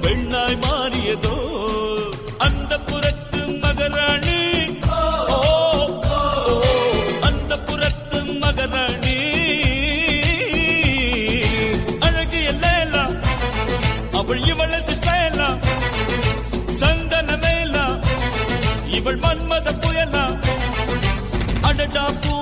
பெண்ணாய் மாறியதோ அந்த புறத்து மகராணி. அந்த புறத்து மகராணி அழகிய லேலா, அவள் இவளது ஸ்டைலா, சந்தன மேலா, இவள் மன்மத புயலா, அடடா பூ